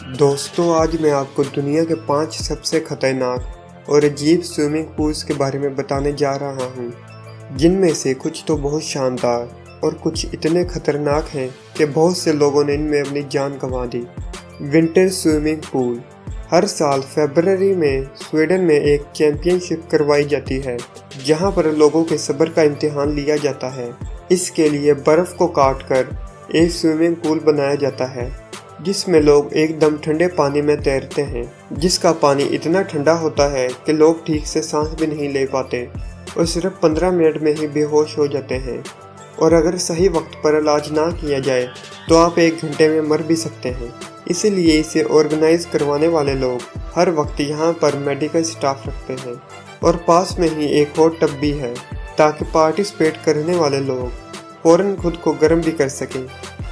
दोस्तों, आज मैं आपको दुनिया के 5 सबसे खतरनाक और अजीब स्विमिंग पूल्स के बारे में बताने जा रहा हूँ, जिनमें से कुछ तो बहुत शानदार और कुछ इतने खतरनाक हैं कि बहुत से लोगों ने इनमें अपनी जान गंवा दी। Winter swimming pool. हर साल फरवरी में स्वीडन में एक चैंपियनशिप करवाई जाती है, जहाँ पर लोगों के सब्र का इम्तिहान लिया जाता है। इसके लिए बर्फ़ को काटकर एक स्विमिंग पूल बनाया जाता है, जिसमें लोग एकदम ठंडे पानी में तैरते हैं, जिसका पानी इतना ठंडा होता है कि लोग ठीक से सांस भी नहीं ले पाते और सिर्फ 15 मिनट में ही बेहोश हो जाते हैं। और अगर सही वक्त पर इलाज ना किया जाए तो आप 1 घंटे में मर भी सकते हैं। इसीलिए इसे ऑर्गेनाइज करवाने वाले लोग हर वक्त यहाँ पर मेडिकल स्टाफ रखते हैं और पास में ही एक हॉट टब भी है, ताकि पार्टिसिपेट करने वाले लोग फ़ौरन खुद को गर्म भी कर सकें।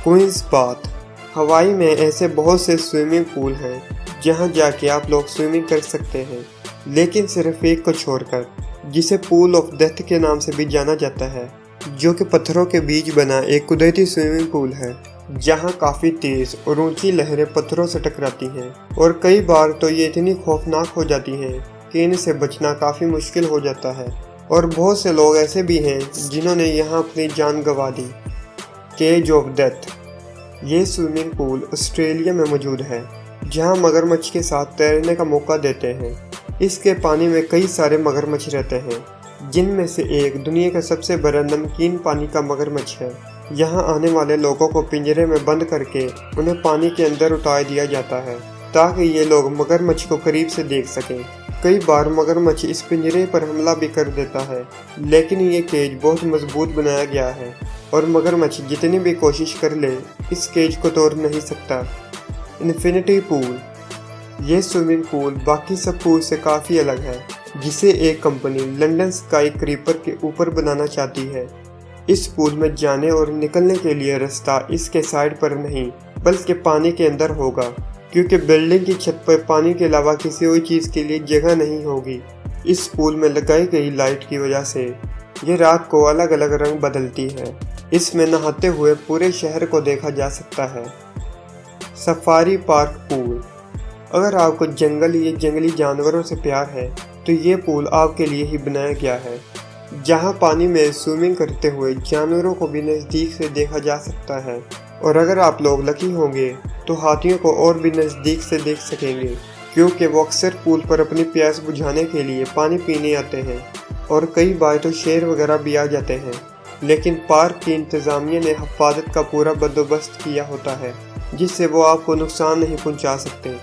Queen's Bath. हवाई में ऐसे बहुत से स्विमिंग पूल हैं जहां जाके आप लोग स्विमिंग कर सकते हैं, लेकिन सिर्फ एक को छोड़कर, जिसे पूल ऑफ डेथ के नाम से भी जाना जाता है, जो कि पत्थरों के बीच बना एक कुदरती स्विमिंग पूल है, जहां काफ़ी तेज़ और ऊंची लहरें पत्थरों से टकराती हैं और कई बार तो ये इतनी खौफनाक हो जाती हैं कि इनसे बचना काफ़ी मुश्किल हो जाता है। और बहुत से लोग ऐसे भी हैं जिन्होंने यहाँ अपनी जान गंवा दी। Cage of death. ये स्विमिंग पूल ऑस्ट्रेलिया में मौजूद है, जहां मगरमच्छ के साथ तैरने का मौका देते हैं। इसके पानी में कई सारे मगरमच्छ रहते हैं, जिनमें से एक दुनिया का सबसे बड़ा नमकीन पानी का मगरमच्छ है। यहां आने वाले लोगों को पिंजरे में बंद करके उन्हें पानी के अंदर उतार दिया जाता है, ताकि ये लोग मगरमच्छ को करीब से देख सकें। कई बार मगरमच्छ इस पिंजरे पर हमला भी कर देता है, लेकिन ये केज बहुत मजबूत बनाया गया है और मगरमच्छ जितनी भी कोशिश कर ले, इस केज को तोड़ नहीं सकता। Infinity pool. ये स्विमिंग पूल बाकी सब पूल से काफ़ी अलग है, जिसे एक कंपनी लंदन स्काई क्रीपर के ऊपर बनाना चाहती है। इस पूल में जाने और निकलने के लिए रास्ता इसके साइड पर नहीं, बल्कि पानी के अंदर होगा, क्योंकि बिल्डिंग की छत पर पानी के अलावा किसी और चीज़ के लिए जगह नहीं होगी। इस पूल में लगाई गई लाइट की वजह से ये रात को अलग अलग रंग बदलती है। इसमें नहाते हुए पूरे शहर को देखा जा सकता है। Safari park pool. अगर आपको जंगल या जंगली जानवरों से प्यार है तो ये पूल आपके लिए ही बनाया गया है, जहाँ पानी में स्विमिंग करते हुए जानवरों को भी नज़दीक से देखा जा सकता है। और अगर आप लोग लकी होंगे तो हाथियों को और भी नज़दीक से देख सकेंगे, क्योंकि वो अक्सर पूल पर अपनी प्यास बुझाने के लिए पानी पीने आते हैं और कई बार तो शेर वगैरह भी आ जाते हैं। लेकिन पार्क की इंतज़ामिया ने हिफाजत का पूरा बंदोबस्त किया होता है, जिससे वो आपको नुकसान नहीं पहुंचा सकते।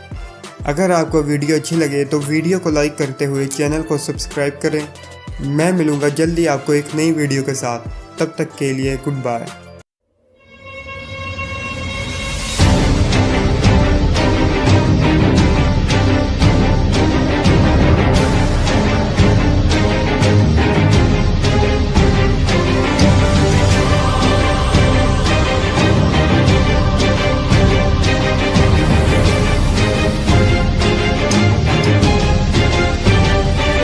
अगर आपको वीडियो अच्छी लगे तो वीडियो को लाइक करते हुए चैनल को सब्सक्राइब करें। मैं मिलूँगा जल्दी आपको एक नई वीडियो के साथ। तब तक के लिए गुड बाय।